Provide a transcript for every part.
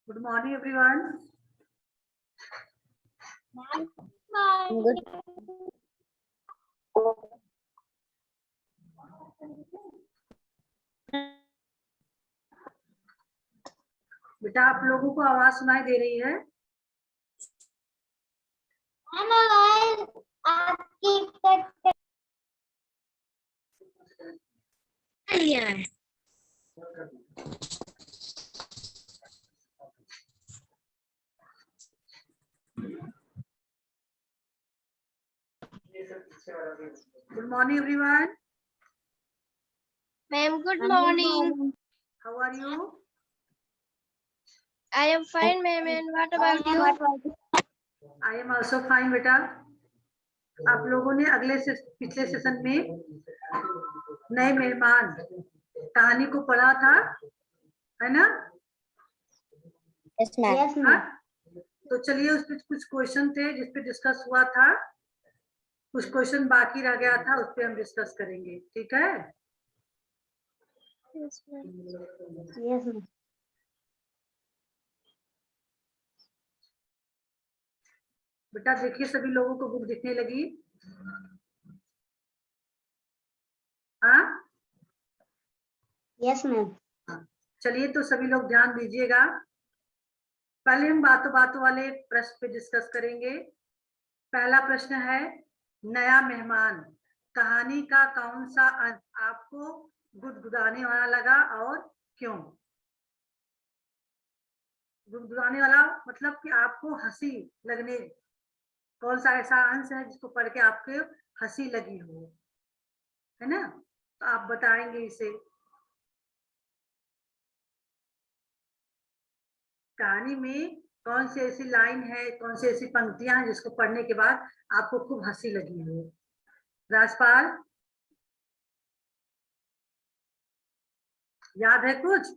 Good morning, everyone. Good. बेटा आप लोगों को आवाज सुनाई दे रही है? आपकी Good morning, everyone. Ma'am, good morning. How are you? I am fine, ma'am. And what about you? I am also fine, बेटा. आप लोगों ने पिछले सेशन में नए मेहमान कहानी को पढ़ा था, है ना? Yes, ma'am. तो चलिए उस पे कुछ क्वेश्चन थे जिस पे डिस्कस हुआ था, कुछ क्वेश्चन बाकी रह गया था, उस पे हम डिस्कस करेंगे, ठीक है? Yes, ma'am. बेटा देखिए सभी लोगों को बुक दिखने लगी? हाँ? Yes, ma'am. चलिए तो सभी लोग ध्यान दीजिएगा। पहले हम बातों बातों वाले प्रश्न पे डिस्कस करेंगे। पहला प्रश्न है, नया मेहमान कहानी का कौन सा अंश आपको गुदगुदाने वाला लगा और क्यों? गुदगुदाने वाला मतलब कि आपको हंसी लगने, कौन सा ऐसा अंश है जिसको पढ़ के आपको हंसी लगी हो, है ना? तो आप बताएंगे इसे। कहानी में कौन सी ऐसी लाइन है, कौन सी ऐसी पंक्तियां हैं जिसको पढ़ने के बाद आपको खूब हंसी लगी हो? राजपाल, याद है कुछ?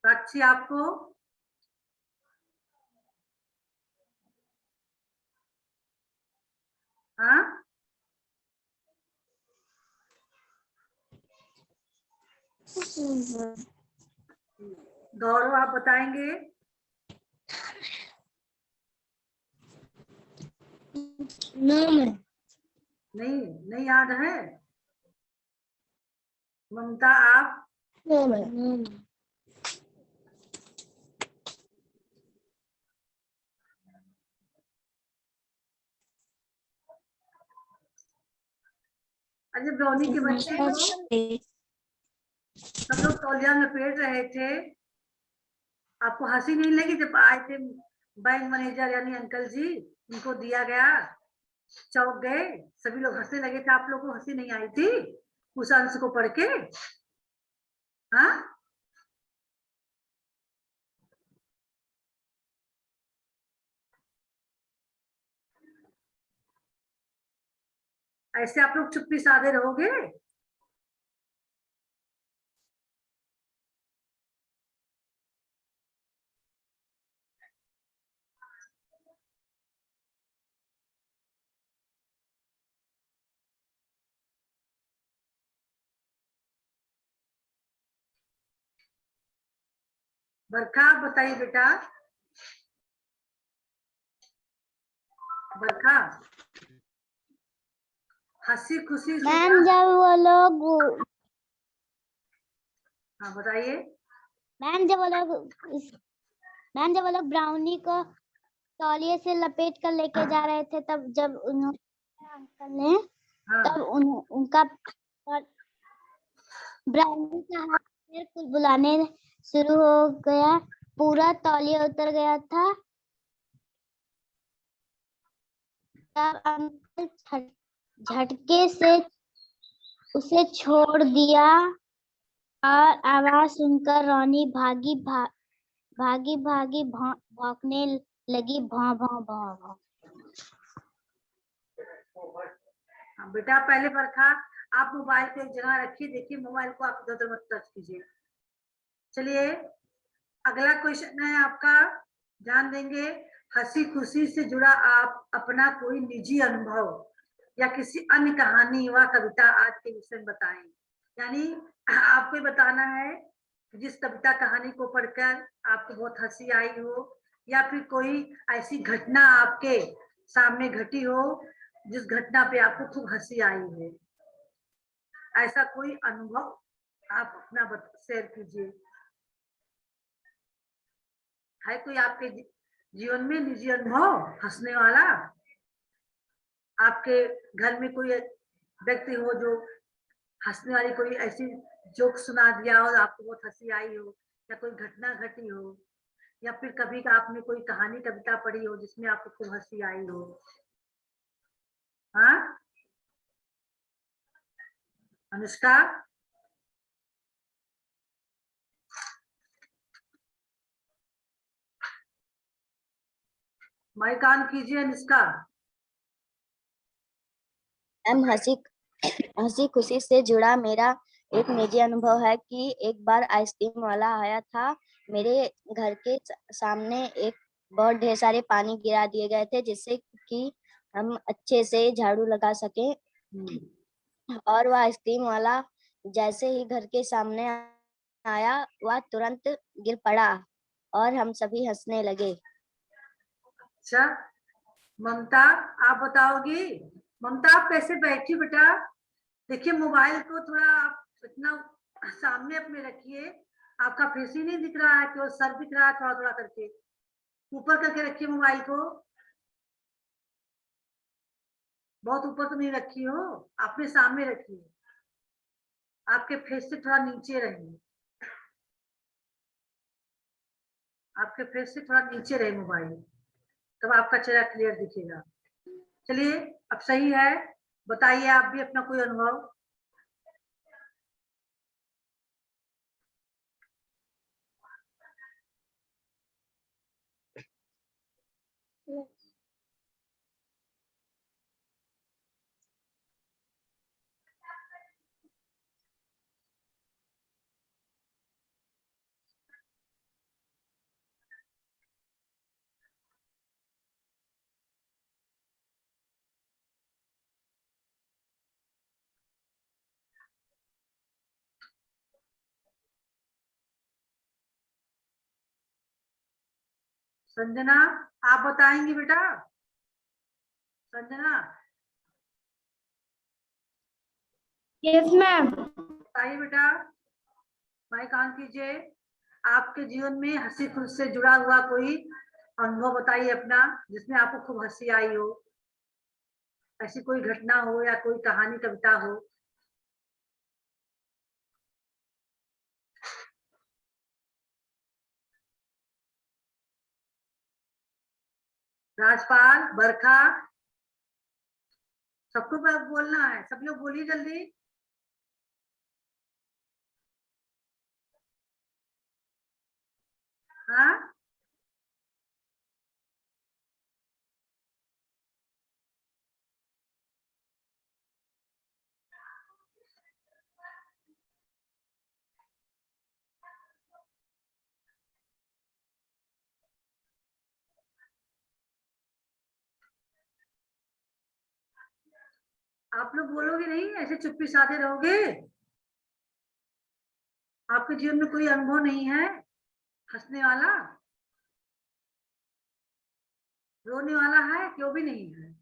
साक्षी आपको? हाँ? गौरव आप बताएंगे? नहीं याद है? ममता आप? अजय ब्राउनी के बच्चे सब लोग तौलिया लपेट रहे थे, आपको हंसी नहीं लगी जब आए थे बैंक मैनेजर यानी अंकल जी, उनको दिया गया, चौंक गए, सभी लोग हंसने लगे थे, आप लोग को हंसी नहीं आई थी उस अंश को पढ़ के? हाँ? ऐसे आप लोग चुप्पी साधे रहोगे? बरखा आप बताइए बेटा। बरखा, हंसी खुशी से मैम जब वो लोग हाँ बताइए। मैम जब वो लोग ब्राउनी को तौलिए से लपेट कर लेके जा रहे थे, तब जब उन्होंने अंकल ने हाँ। तब उनका ब्राउनी का हाथ बिल्कुल बुलाने शुरू हो गया, पूरा तौलिया उतर गया था। तब अंकल झटके से उसे छोड़ दिया और आवाज सुनकर रोनी भागी भौंकने लगी, भौं भौं भौं भौं। बेटा पहले बरखा आप मोबाइल पे एक जगह रखिए, देखिए मोबाइल को आप इधर मत टच कीजिए। चलिए अगला क्वेश्चन है आपका, ध्यान देंगे। हंसी खुशी से जुड़ा आप अपना कोई निजी अनुभव या किसी अन्य कहानी व कविता आज के विषय में बताएं। यानी आपको ये बताना है कि जिस कविता कहानी को पढ़कर आपको बहुत हंसी आई हो या फिर कोई ऐसी घटना आपके सामने घटी हो जिस घटना पे आपको खूब हंसी आई है, ऐसा कोई अनुभव आप अपना शेयर कीजिए। है कोई आपके जीवन में निजी अनुभव हंसने वाला? आपके घर में कोई व्यक्ति हो जो हंसने वाली कोई ऐसी जोक सुना दिया और आपको बहुत हंसी आई हो, या कोई घटना घटी हो, या फिर कभी आपने कोई कहानी कविता पढ़ी हो जिसमें आपको खूब हंसी आई हो? हाँ अनुष्का, माइक ऑन कीजिए अनुष्का। हंसी खुशी से जुड़ा मेरा एक निजी अनुभव है कि एक बार आइसक्रीम वाला आया था। मेरे घर के सामने एक बहुत ढेर सारे पानी गिरा दिए गए थे जिससे कि हम अच्छे से झाड़ू लगा सके। और वह आइसक्रीम वाला जैसे ही घर के सामने आया वह तुरंत गिर पड़ा और हम सभी हंसने लगे। अच्छा ममता, आप बताओगी? ममता आप कैसे बैठी बेटा? देखिए मोबाइल को थोड़ा आप इतना सामने अपने रखिए, आपका फेस ही नहीं दिख रहा है, केवल सर दिख रहा है थोड़ा थोड़ा करके। ऊपर करके रखिए मोबाइल को, बहुत ऊपर तो नहीं रखी हो, अपने सामने रखिए, आपके फेस से थोड़ा नीचे रहिए, आपके फेस से थोड़ा नीचे रहे मोबाइल, तब आपका चेहरा क्लियर दिखेगा। चलिए अब सही है, बताइए आप भी अपना कोई अनुभव। संजना आप बताएंगी बेटा? Sanjana yes ma'am. बताइए बेटा, माइक ऑन कीजिए। आपके जीवन में हंसी खुशी से जुड़ा हुआ कोई अनुभव बताइए अपना, जिसमें आपको खूब हंसी आई हो, ऐसी कोई घटना हो या कोई कहानी कविता हो। राजपाल, बरखा, सबको बोलना है, सब लोग बोलिए जल्दी। हाँ आप लोग बोलोगे नहीं, ऐसे चुप्पी साधे रहोगे? आपके जीवन में कोई अनुभव नहीं है हंसने वाला, रोने वाला है, क्यों भी नहीं है?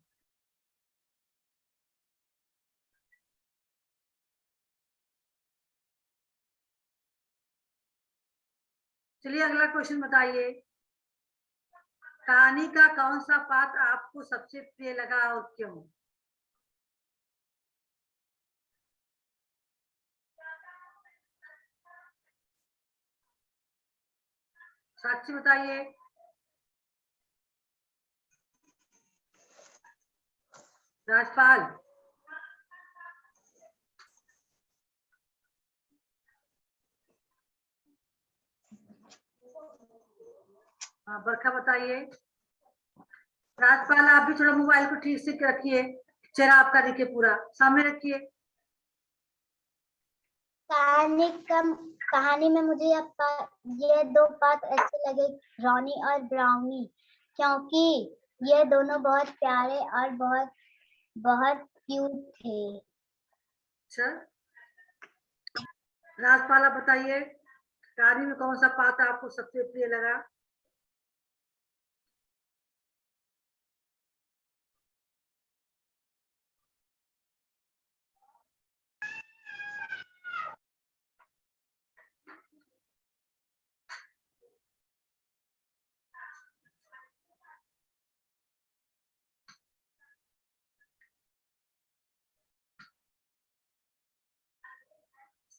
चलिए अगला क्वेश्चन बताइए। कहानी का कौन सा पात्र आपको सबसे प्रिय लगा और क्यों? साक्षी बताइए। राजपाल, हाँ बरखा बताइए। राजपाल आप भी थोड़ा मोबाइल को ठीक से रखिए, चेहरा आपका दिखे, पूरा सामने रखिए। कहानी में मुझे ये दो पात्र अच्छे लगे, रॉनी और ब्राउनी, क्योंकि ये दोनों बहुत प्यारे और बहुत बहुत क्यूट थे। अच्छा, राजपाला बताइए, कहानी में कौन सा पात्र आपको सबसे प्रिय लगा?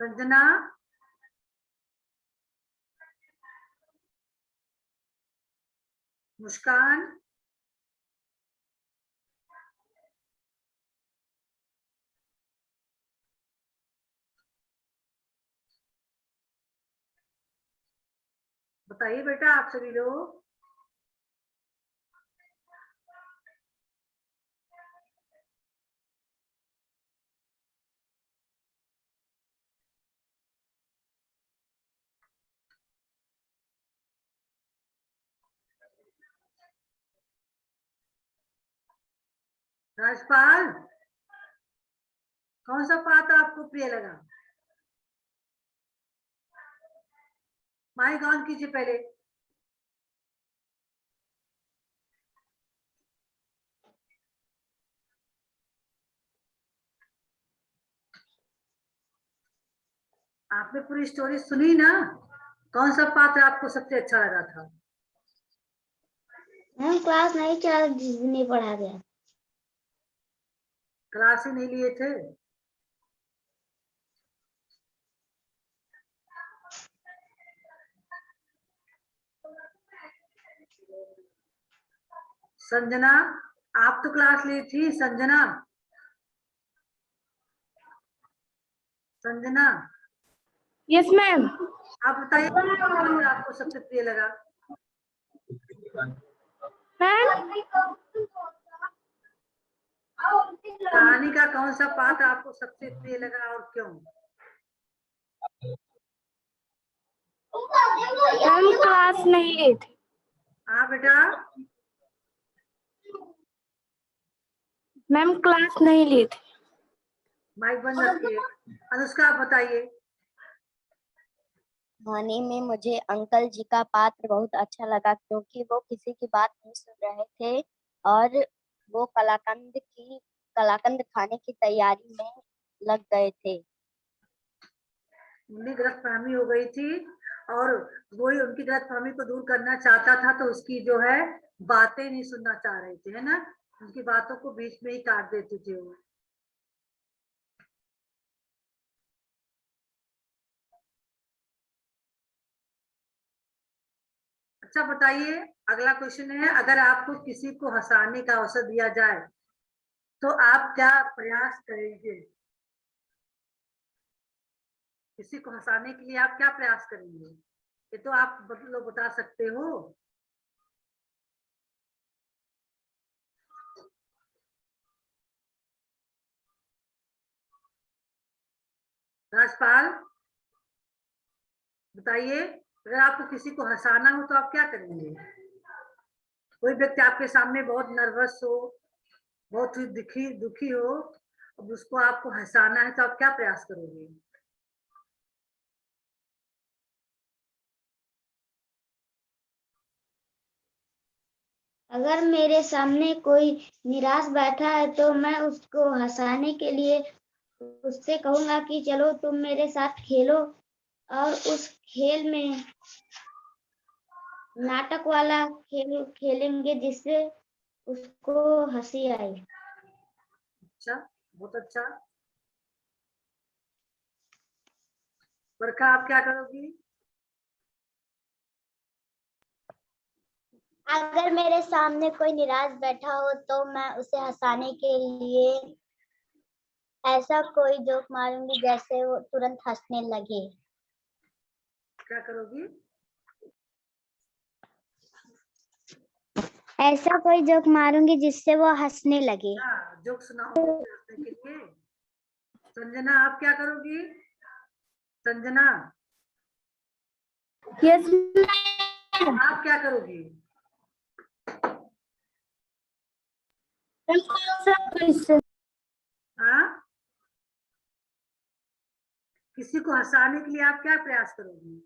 संजना, मुस्कान, बताइए बेटा आप सभी लोग। राजपाल, कौन सा पात्र आपको प्रिय लगा? माइक ऑन कीजिए पहले। आपने पूरी स्टोरी सुनी ना? कौन सा पात्र आपको सबसे अच्छा लगा था? मैम क्लास नहीं चला, जिस दिन नहीं पढ़ा गया। क्लास ही नहीं लिए थे? संजना, आप तो क्लास ली थी। Sanjana, Sanjana, yes ma'am. आप बताइए कौन सा पात्र आपको सबसे प्रिय लगा? मैम कहानी का कौन सा पात्र आपको सबसे प्रिय लगा और क्यों? हम क्लास नहीं लिए थे। हाँ बेटा, मैम क्लास नहीं लिए थे। माइक बंद रखिए। अनुष्का, आप बताइए। कहानी में मुझे अंकल जी का पात्र बहुत अच्छा लगा क्योंकि वो किसी की बात नहीं सुन रहे थे और वो कलाकंद खाने की तैयारी में लग गए थे। उनकी गलतफहमी हो गई थी और वो ही उनकी गलतफहमी को दूर करना चाहता था, तो उसकी जो है बातें नहीं सुनना चाह रहे थे, है ना? उनकी बातों को बीच में ही काट देते थे वो। अच्छा बताइए, अगला क्वेश्चन है, अगर आपको किसी को हंसाने का अवसर दिया जाए तो आप क्या प्रयास करेंगे? किसी को हंसाने के लिए आप क्या प्रयास करेंगे? ये तो आप लोग बता सकते हो। राजपाल, बताइए, अगर आपको किसी को हंसाना हो तो आप क्या करेंगे? कोई व्यक्ति आपके सामने बहुत नर्वस हो, बहुत ही दुखी दुखी हो, अब उसको आपको हंसाना है तो आप क्या प्रयास करोगे? अगर मेरे सामने कोई निराश बैठा है तो मैं उसको हंसाने के लिए उससे कहूंगा कि चलो तुम मेरे साथ खेलो, और उस खेल में नाटक वाला खेल खेलेंगे जिससे उसको हंसी आए। अच्छा, बहुत अच्छा। बरखा, आप क्या करोगी? अगर मेरे सामने कोई निराश बैठा हो तो मैं उसे हंसाने के लिए ऐसा कोई जोक मारूंगी जैसे वो तुरंत हंसने लगे। क्या करोगी? ऐसा कोई जोक मारूंगी जिससे वो हंसने लगे। हाँ, जोक सुनाओगे हंसने के लिए। संजना, आप क्या करोगी? संजना, यस आप क्या करोगी? मैम। किसी को हंसाने के लिए आप क्या प्रयास करोगी?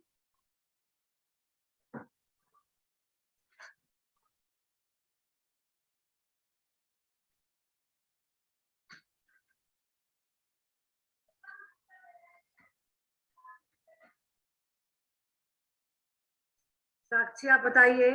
साक्षी आप बताइए।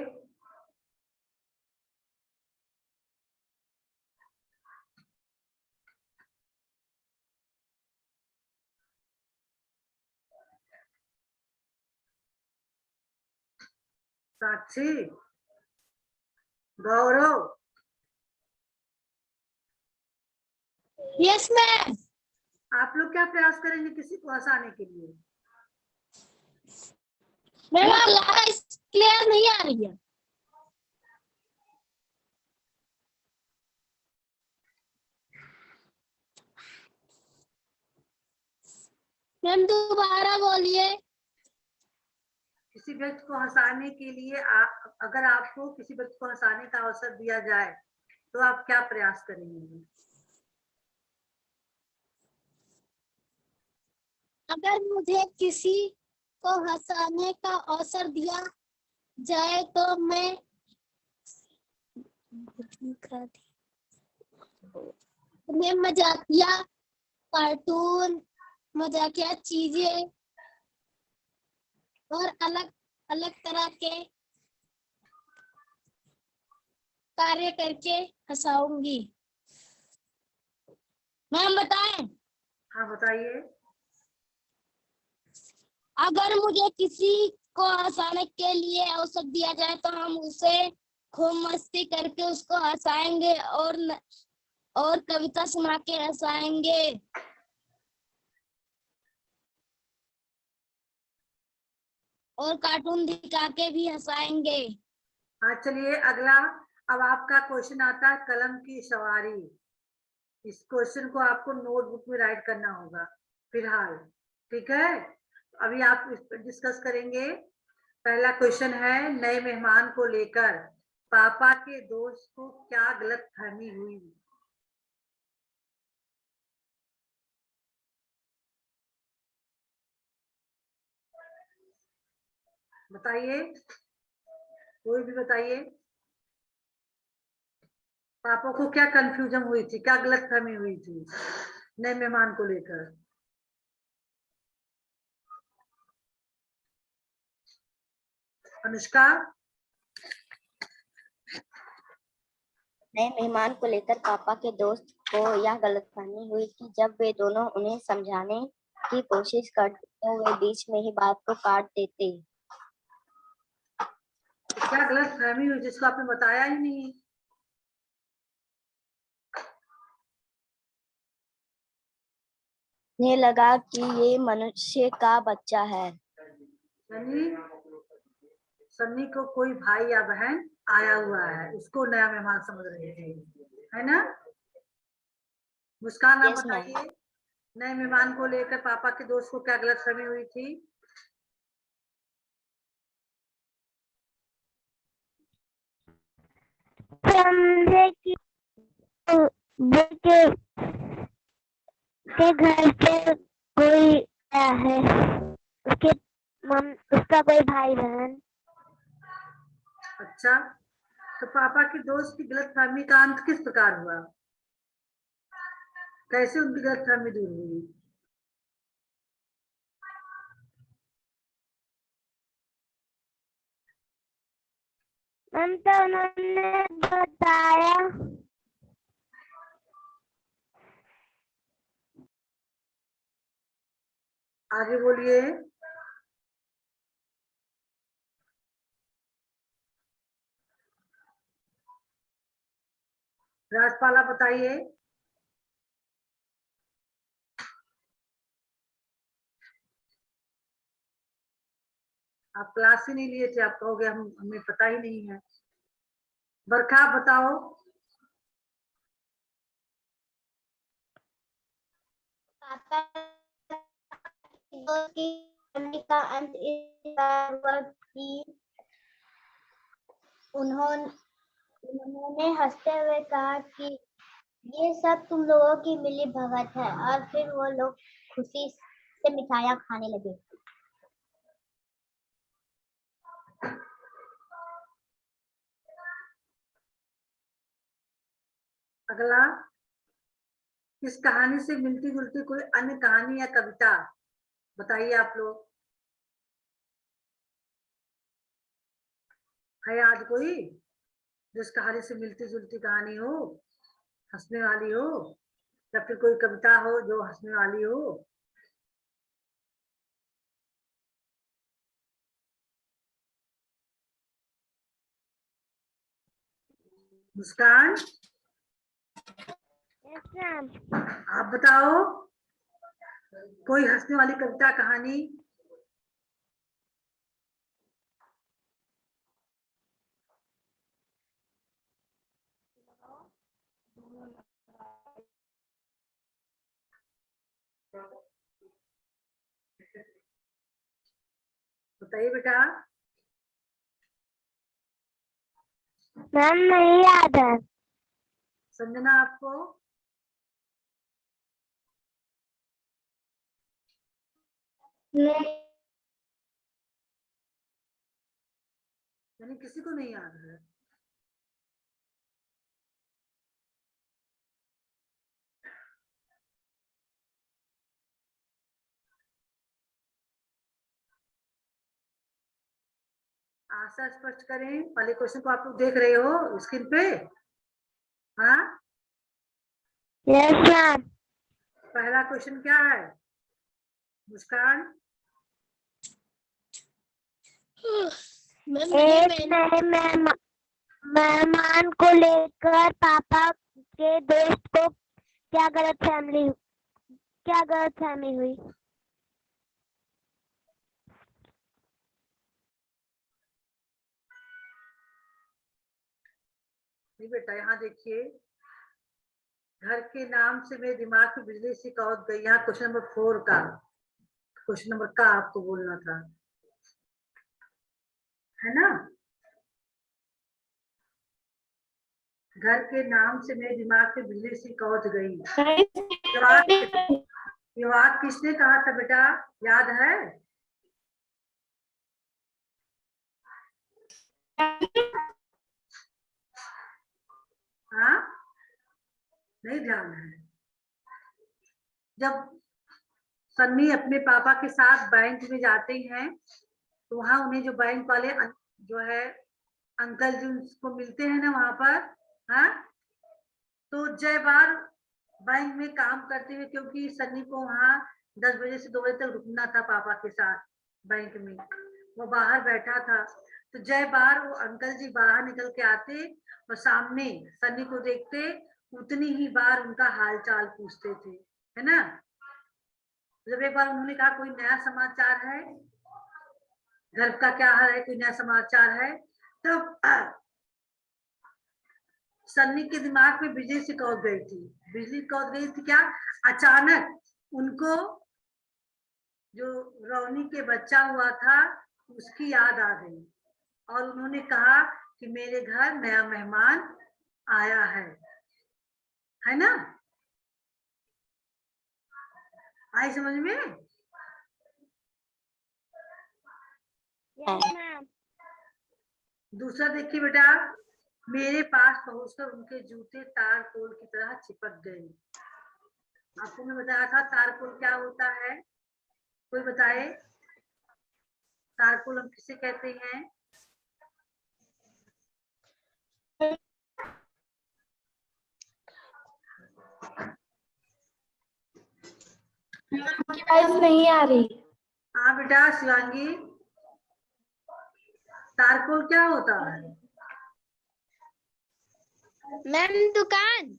साक्षी, गौरव, यस मैम। आप लोग क्या प्रयास करेंगे किसी को हंसाने के लिए? मैम आवाज क्लियर नहीं आ रही है। मैम दोबारा बोलिए। किसी व्यक्ति को हंसाने के लिए अगर आपको किसी व्यक्ति को हंसाने का अवसर दिया जाए तो आप क्या प्रयास करेंगे? अगर मुझे किसी को हंसाने का अवसर दिया जाए तो मैं मजाकिया कार्टून, मजाकिया चीजें और अलग अलग तरह के कार्य करके हंसाऊंगी। मैम बताएं। हाँ बताइए। अगर मुझे किसी को हंसाने के लिए अवसर दिया जाए तो हम उसे खूब मस्ती करके उसको हंसाएंगे और कविता सुना के हंसाएंगे और कार्टून दिखा के भी हंसाएंगे। हाँ चलिए अगला। अब आपका क्वेश्चन आता है कलम की सवारी। इस क्वेश्चन को आपको नोटबुक में राइट करना होगा फिलहाल, ठीक है? अभी आप इस पर डिस्कस करेंगे। पहला क्वेश्चन है, नए मेहमान को लेकर पापा के दोस्त को क्या गलतफहमी हुई? बताइए, कोई भी बताइए। पापा को क्या कंफ्यूजन हुई थी, क्या गलतफहमी हुई थी नए मेहमान को लेकर? अनुष्का। नए मेहमान को लेकर पापा के दोस्त को यह गलतफहमी हुई कि जब वे दोनों उन्हें समझाने की कोशिश करते तो वे बीच में ही बात को काट देते। क्या गलतफहमी हुई जिसको आपने बताया ही नहीं? उन्हें लगा कि ये मनुष्य का बच्चा है। सन्नी, सन्नी को कोई भाई या बहन आया हुआ है, उसको नया मेहमान समझ रहे थे, है ना? मुस्कान आप Yes, ma'am. बताइए, नए मेहमान को लेकर पापा के दोस्त को क्या गलतफहमी हुई थी? समझे कि के घर पे कोई आया है, उसके उसका कोई भाई बहन। अच्छा, तो पापा के दोस्त की गलतफहमी का अंत किस प्रकार हुआ? कैसे उनकी गलतफहमी दूर हुई? मैम तो उन्होंने बताया आगे बोलिए। राजपाला बताइए। आप क्लास ही नहीं लिए थे, आप कहोगे हमें पता ही नहीं है। बरखा आप बताओ। पापा की कहानी का अंत इस बार हुआ कि उन्होंने हंसते हुए कहा कि ये सब तुम लोगों की मिली भगत है, और फिर वो लोग खुशी से मिठाइयाँ खाने लगे। अगला, इस कहानी से मिलती जुलती कोई अन्य कहानी या कविता बताइए आप लोग। है याद कोई जिस कहानी से मिलती जुलती कहानी हो, हंसने वाली हो, या फिर कोई कविता हो जो हंसने वाली हो? मुस्कान, आप बताओ कोई हंसने वाली कविता कहानी। बताइए बेटा। मैम नहीं याद है। संजना आपको? यानी किसी को नहीं याद है? आशा स्पष्ट करें। पहले क्वेश्चन को आप लोग देख रहे हो स्क्रीन पे? हाँ, यस मैम। पहला क्वेश्चन क्या है मुस्कान? एक मेहमान को लेकर पापा के दोस्त को क्या गलतफहमी हुई। नहीं बेटा, यहाँ देखिए, घर के नाम से मेरे दिमाग में बिजली सी कौध गई। यहाँ क्वेश्चन नंबर 4 का, क्वेश्चन नंबर का आपको बोलना था, है ना? घर के नाम से मेरे दिमाग में बिजली सी कौध गई। ये बात किसने कहा था बेटा, याद है? हाँ, नहीं ध्यान है। जब सन्नी अपने पापा के साथ बैंक में जाते हैं तो वहां उन्हें जो बैंक वाले जो है अंकल जी उसको मिलते हैं ना वहां पर, हाँ, तो जय बार बैंक में काम करते हुए, क्योंकि सन्नी को वहां 10 बजे से 2 बजे तक रुकना था पापा के साथ बैंक में, वो बाहर बैठा था। तो जय बार वो अंकल जी बाहर निकल के आते और सामने सन्नी को देखते, उतनी ही बार उनका हाल चाल पूछते थे, है ना? जब एक बार उन्होंने कहा कोई नया समाचार है, घर का क्या हाल है, कोई नया समाचार है, तो सन्नी के दिमाग में बिजली से कौध गई थी। बिजली कौध गई थी क्या? अचानक उनको जो रौनी के बच्चा हुआ था उसकी याद आ गई और उन्होंने कहा कि मेरे घर नया मेहमान आया है ना? आई समझ में? दूसरा देखिए बेटा, मेरे पास पहुंचकर उनके जूते तारकोल की तरह चिपक गए। आपको मैं बताया था तारकोल क्या होता है, कोई बताए? तारकोल हम किसे कहते हैं? आवाज नहीं आ रही। हाँ बेटा शिवांगी, तारकोल क्या होता है? मैम दुकान।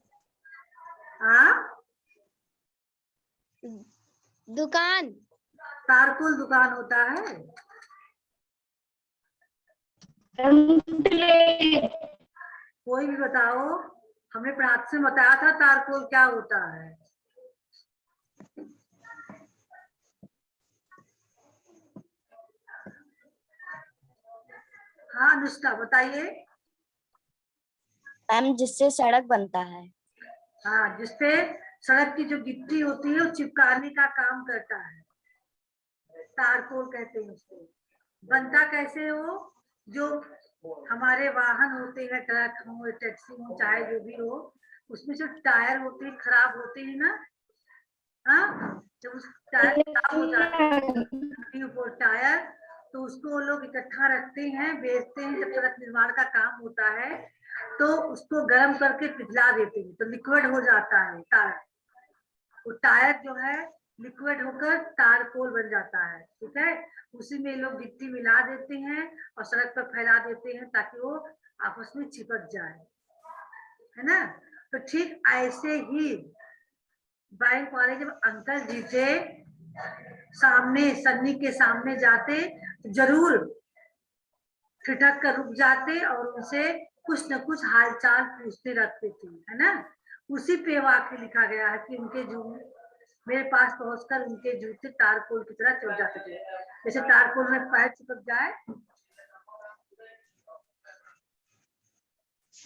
हाँ, दुकान। तारकोल दुकान होता है। कोई भी बताओ, हमने प्रात से बताया था तारकोल क्या होता है। हाँ अनुष्का बताइए। मैम जिससे सड़क बनता है। हाँ, जिसपे सड़क की जो गिट्टी होती है वो चिपकाने का काम करता है। तारकोल कहते हैं उसको। बनता कैसे हो, जो हमारे वाहन होते हैं, ट्रक हो, टैक्सी हो, चाहे जो भी हो, उसमें जो टायर होते हैं खराब होते हैं ना, हाँ, जब उस टायर खराब हो जाते हैं वो टायर, तो उसको वो लोग इकट्ठा रखते हैं, बेचते हैं। जब सड़क निर्माण का काम होता है तो उसको गर्म करके पिघला देते हैं, तो लिक्विड हो जाता है टायर। वो टायर जो है लिक्विड होकर तारकोल बन जाता है, ठीक है। उसी में लोग गिट्टी मिला देते हैं और सड़क पर फैला देते हैं ताकि वो आपस में चिपक जाए, है ना। तो ठीक ऐसे ही बैंक वाले जब अंकल जी से सामने सन्नी के सामने जाते तो जरूर ठिठक कर रुक जाते और उनसे कुछ न कुछ हालचाल पूछते रखते थे, है ना। उसी पे वाक्य लिखा गया है कि उनके मेरे पास पहुंचकर उनके जूते तारकोल की तरह चल जाते थे। जैसे तारकोल में पैर चिपक जाए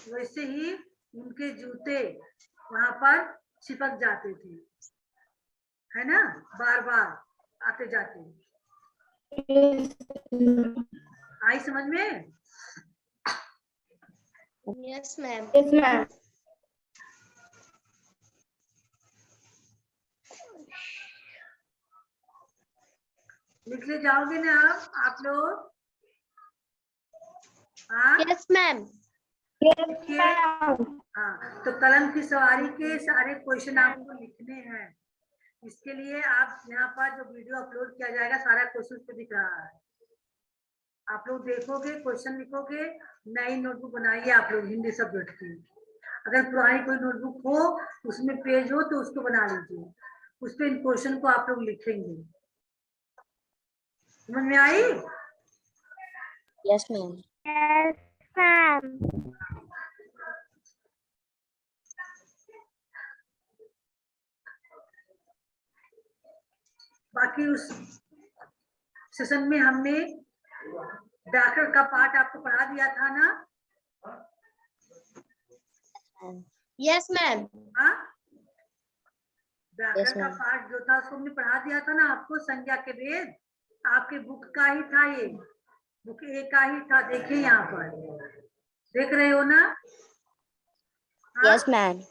वैसे ही उनके जूते वहां पर चिपक जाते थे, है ना, बार बार आते जाते। आई समझ में? Yes ma'am. Yes ma'am. लिख ले जाओगे ना आप लोग? हाँ यस मैम। लिखिए। हाँ, तो कलम की सवारी के सारे क्वेश्चन आपको लिखने हैं। इसके लिए आप यहाँ पर जो वीडियो अपलोड किया जाएगा सारा क्वेश्चन पे दिख रहा है, आप लोग देखोगे, क्वेश्चन लिखोगे। नई नोटबुक बनाइए आप लोग हिंदी सब्जेक्ट की। अगर पुरानी कोई नोटबुक हो उसमें पेज हो तो उसको बना लीजिए, उस पे इन क्वेश्चन को आप लोग लिखेंगे। समझ में आई? Yes ma'am. Yes ma'am. बाकी उस सेशन में हमने व्याकरण का पाठ आपको पढ़ा दिया था ना? Yes ma'am. हाँ, व्याकरण Yes, का ma'am. पाठ जो था उसको हमने पढ़ा दिया था ना आपको, संज्ञा के भेद। आपके बुक का ही था, ये बुक ए का ही था। देखिए यहाँ पर देख रहे हो ना? हाँ? Yes ma'am.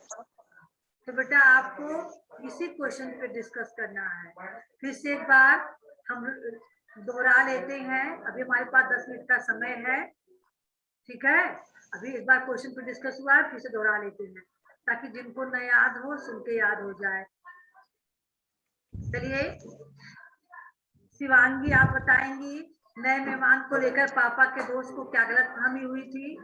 तो बेटा आपको इसी क्वेश्चन पे डिस्कस करना है। फिर से एक बार हम दोहरा लेते हैं, अभी हमारे पास 10 मिनट का समय है, ठीक है। अभी एक बार क्वेश्चन पे डिस्कस हुआ है, फिर से दोहरा लेते हैं ताकि जिनको न याद हो सुन के याद हो जाए। चलिए शिवांगी आप बताएंगी, नए मेहमान को लेकर पापा के दोस्त को क्या गलतफहमी हुई थी?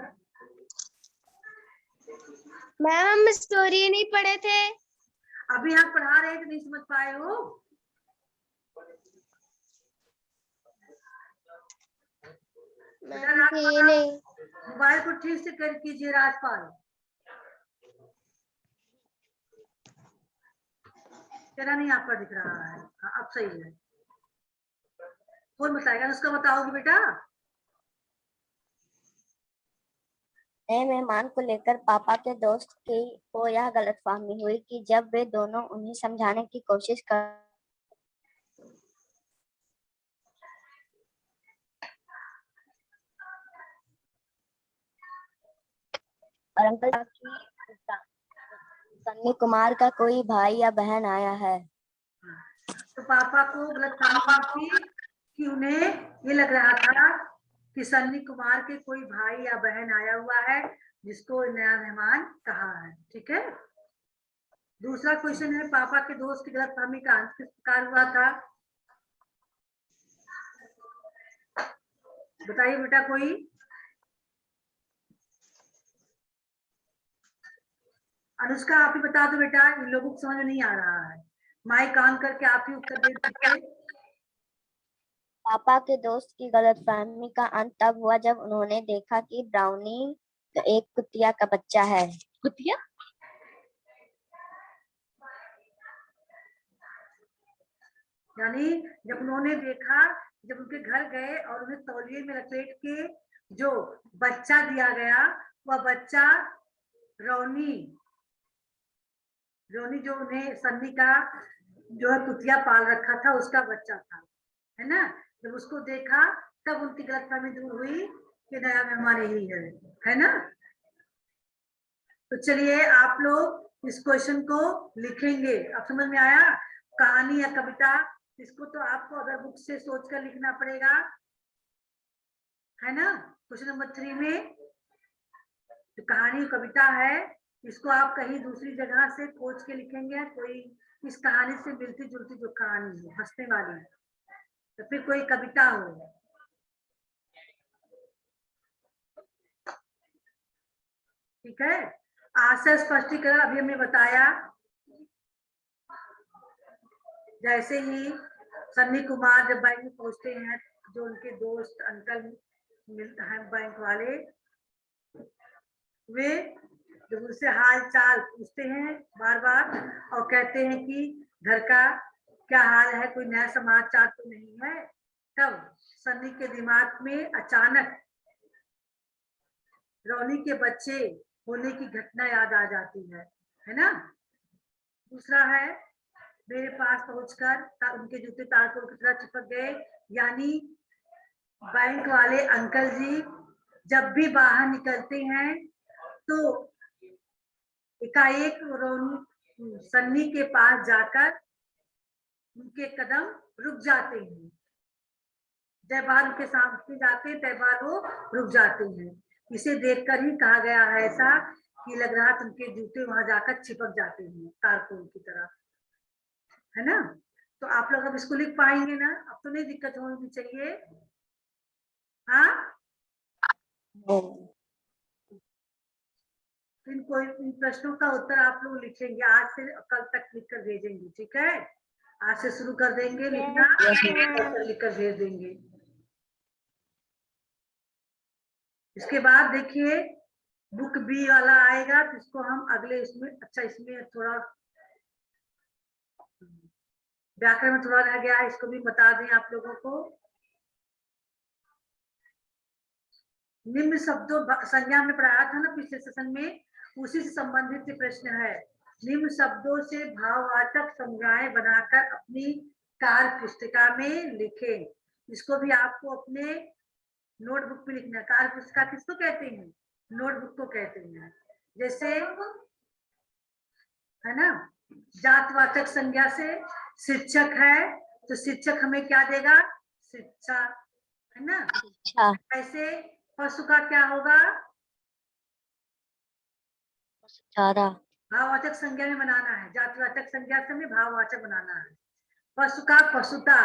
मैम हम स्टोरी नहीं पढ़े थे। अभी आप पढ़ा रहे थे, नहीं समझ पाए हो? मैम ये नहीं। मोबाइल को ठीक से कर कीजिए राजपाल। चेहरा नहीं आपका दिख रहा है। हाँ अब सही है। कौन बताएगा? उसका बताओगे बेटा? नए मेहमान को लेकर पापा के दोस्त की को यह गलतफहमी हुई कि जब वे दोनों उन्हें समझाने की कोशिश कर और अंकल की सन्नी कुमार का कोई भाई या बहन आया है। तो पापा को गलतफहमी हुई थी कि उन्हें ये लग रहा था कि सन्नी कुमार के कोई भाई या बहन आया हुआ है जिसको नया मेहमान कहा है, ठीक है। दूसरा क्वेश्चन है, पापा के दोस्त की गलतफहमी का अंत किस प्रकार हुआ था? बताइए बेटा कोई। अनुष्का आप ही बता दो बेटा, इन लोगों को समझ में नहीं आ रहा है। माइक ऑन करके आप ही उत्तर दे दीजिए। पापा के दोस्त की गलतफहमी का अंत तब हुआ जब उन्होंने देखा कि ब्राउनी एक कुतिया का बच्चा है। कुतिया? यानी जब उन्होंने देखा, जब उनके घर गए और उन्हें तौलिए में लपेट के जो बच्चा दिया गया, वह बच्चा रौनी जो उन्हें सन्नी का जो है कुतिया पाल रखा था उसका बच्चा था। है ना। जब उसको देखा तब उनकी गलतफहमी दूर हुई कि नया मेहमान यही है ना। तो चलिए आप लोग इस क्वेश्चन को लिखेंगे। अब समझ में आया? कहानी या कविता, इसको तो आपको अगर बुक से सोचकर लिखना पड़ेगा, है ना। क्वेश्चन नंबर 3 में जो कहानी कविता है, इसको आप कहीं दूसरी जगह से खोज के लिखेंगे, कोई इस कहानी से मिलती जुलती जो कहानी हो, हंसने वाली, तो फिर कोई कविता हो। ठीक है। आशय स्पष्टीकरण अभी हमने बताया। जैसे ही सन्नी कुमार जब बैंक में पहुंचते हैं, जो उनके दोस्त अंकल मिलते हैं बैंक वाले, वे जब उनसे हाल चाल पूछते हैं बार बार और कहते हैं कि घर का क्या हाल है, कोई नया समाचार तो नहीं है, तब सन्नी के दिमाग में अचानक रोनी के बच्चे होने की घटना याद आ जाती है ना। दूसरा है, मेरे पास पहुंचकर उनके जूते तारकों की तरह चिपक गए, यानी बैंक वाले अंकल जी जब भी बाहर निकलते हैं तो एकाएक रोनी सन्नी के पास जाकर उनके कदम रुक जाते हैं। जय बार उनके सामने जाते हैं, तय बार वो रुक जाते हैं। इसे देखकर ही कहा गया है ऐसा कि लग रहा है उनके जूते वहां जाकर चिपक जाते हैं तारकों की तरह, है ना। तो आप लोग अब इसको लिख पाएंगे ना? अब तो नहीं दिक्कत होनी चाहिए। हाँ, इन प्रश्नों का उत्तर आप लोग लिखेंगे, आज से कल तक लिखकर भेजेंगे। ठीक है, आज से शुरू कर देंगे लिखना, कल तक लिखकर भेज देंगे। इसके बाद देखिए बुक बी वाला आएगा, तो इसको हम अगले इसमें, अच्छा इसमें थोड़ा व्याकरण में थोड़ा रह गया है, इसको भी बता दें आप लोगों को। निम्न शब्दों संज्ञा में पढ़ाया था ना पिछले सेशन में, उसी से संबंधित प्रश्न है। निम्न शब्दों से भाववाचक संज्ञाएं बनाकर अपनी कार्य पुस्तिका में लिखें। इसको भी आपको अपने नोटबुक पे लिखना है। कार्य पुस्तिका किसको कहते हैं? नोटबुक को कहते हैं। जैसे है ना, जातवाचक संज्ञा से शिक्षक है, तो शिक्षक हमें क्या देगा? शिक्षा, है ना। अच्छा, ऐसे पशु का क्या होगा? चारा। भाववाचक संज्ञा में बनाना है, जातिवाचक संज्ञा से हमें भाववाचक बनाना है। पशु का पशुता,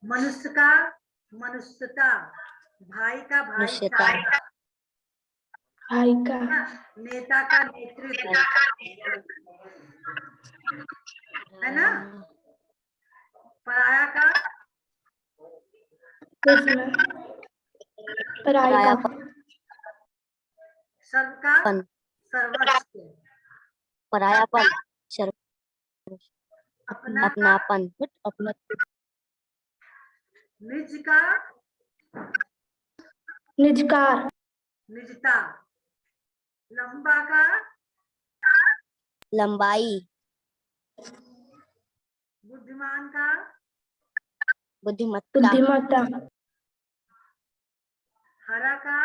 मनुष्य का मनुष्यता, भाई का भाईचारा, भाई का नेता का नेतृत्व, है ना। पराया का पराया का सर्व का पन, सर्वस्व, परायापन, अपना का अपनापन, अपना, निज का निजकार, निजता, लंबा का लंबाई, बुद्धिमान का बुद्धिमत्ता, बुद्धिमत्ता, हरा का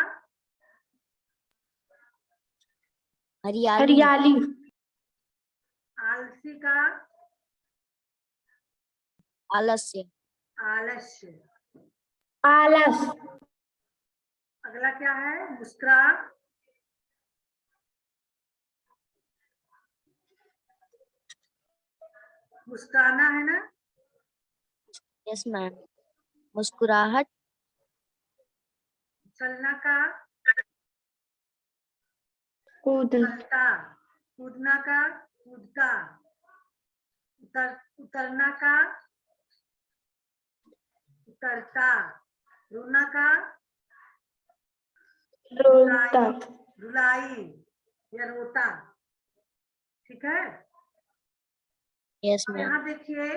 हरियाली, हरियाली, आलसी का आलस्य, आलस्य। आलस, अगला क्या है? मुस्कुरा, मुस्कुराना, है ना। यस मैम, मुस्कुराहट, चलना का कूद, चलता, कूदना का कूदता, उतरना का उतरता, रोना का रोता, रुलाई या रोता। ठीक है। यस अब मैम, यहाँ देखिए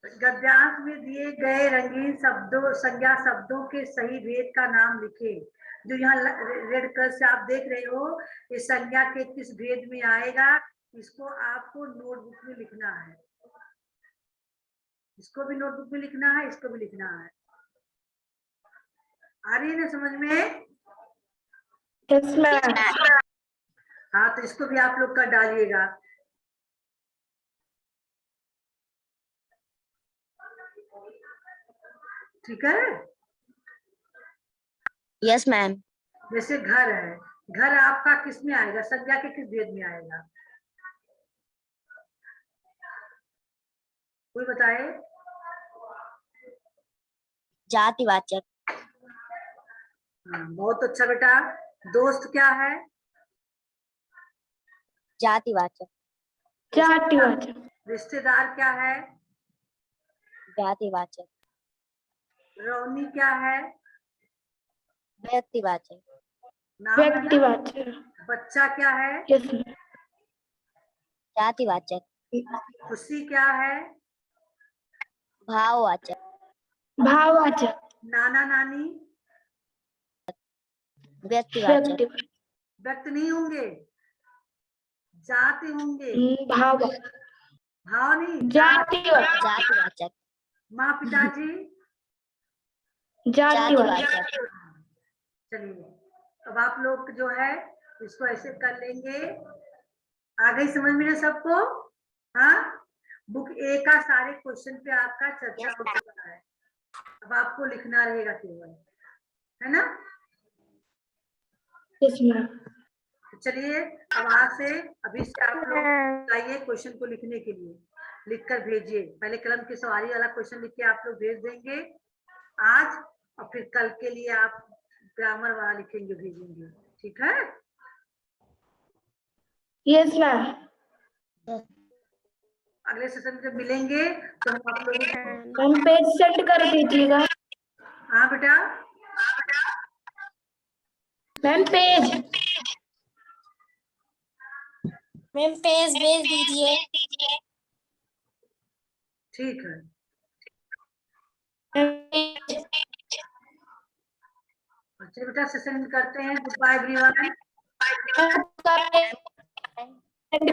गद्यांश में दिए गए रंगीन शब्दों संज्ञा शब्दों के सही भेद का नाम लिखे। जो यहाँ रेड कलर से आप देख रहे हो, ये संज्ञा के किस भेद में आएगा, इसको आपको नोटबुक में लिखना है। इसको भी नोटबुक में लिखना है, इसको भी लिखना है। आ रही है ना समझ में? Yes ma'am. हाँ, तो इसको भी आप लोग का डालिएगा। ठीक है। Yes ma'am. जैसे घर है, घर आपका किस में आएगा, संज्ञा के किस भेद में आएगा? कोई बताए? जातिवाचक। हाँ, बहुत अच्छा बेटा। दोस्त क्या है? जातिवाचक। जातिवाचक। रिश्तेदार क्या है? जातिवाचक। रौनी क्या है? व्यक्तिवाचक। नाम है ना? व्यक्तिवाचक। बच्चा क्या है? Yes ma'am. जातिवाचक। खुशी क्या है? भाववाचक। भाववाचक। नाना नानी? व्यक्तिवाचक। व्यक्तिवाचक। व्यक्त नहीं होंगे, जाति होंगे। भाव भाव नहीं, जाति। जातिवाचक। जातिवाचक। माँ पिताजी? जातिवाचक। जातिवाचक। चलिए, अब आप लोग जो है इसको ऐसे कर लेंगे। आ गई समझ में ना सबको? हाँ, बुक ए का सारे क्वेश्चन पे आपका चर्चा हो चुका है। अब आपको लिखना रहेगा केवल, है ना? Yes ma'am. तो चलिए, अब आज से अभी से आप लोग आइए क्वेश्चन को लिखने के लिए, लिखकर भेजिए। पहले कलम की सवारी वाला क्वेश्चन लिख के आप लोग भेज देंगे आज, और फिर कल के लिए आप ग्रामर वाला लिखेंगे, भेजेंगे। ठीक है? Yes ma'am. अगले सेशन जब मिलेंगे तो हम आप लोगों को। मैम पेज सेंड कर दीजिएगा। हाँ बेटा, मैम पेज। मैम पेज भेज दीजिए। ठीक है। अच्छा बेटा, सेशन करते हैं। Good bye everyone. मैम